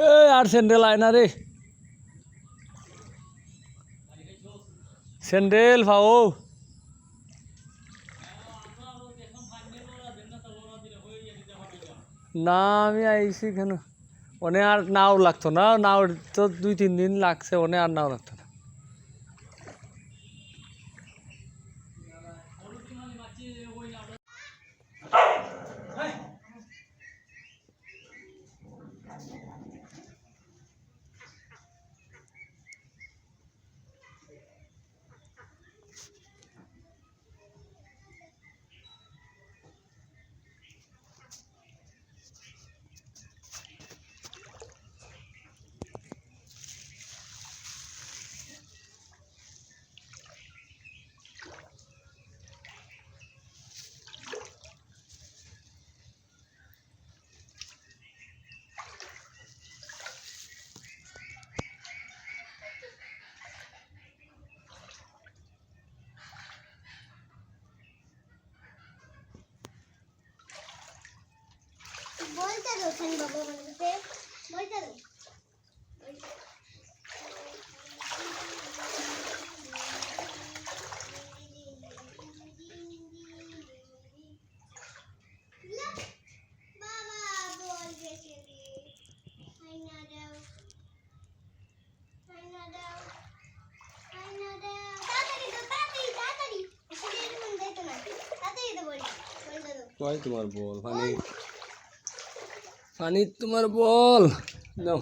এ আর sandal আয় না রে, স্যান্ডেল পাও না? আমি আইছি কেন ওনে আর নাও লাগতো না, নাও তো 2-3 দিন লাগছে, ওনে আর নাও লাগতো না। बोलता दो खाली बाबा बनते बोलता दो बाबा बोल बेटे आईना दाओ तातड़ी इसलिए मन देतो ना तातड़ी तो बोलता दो কই তোমার বল পানি, পানি তোমার বল নাও।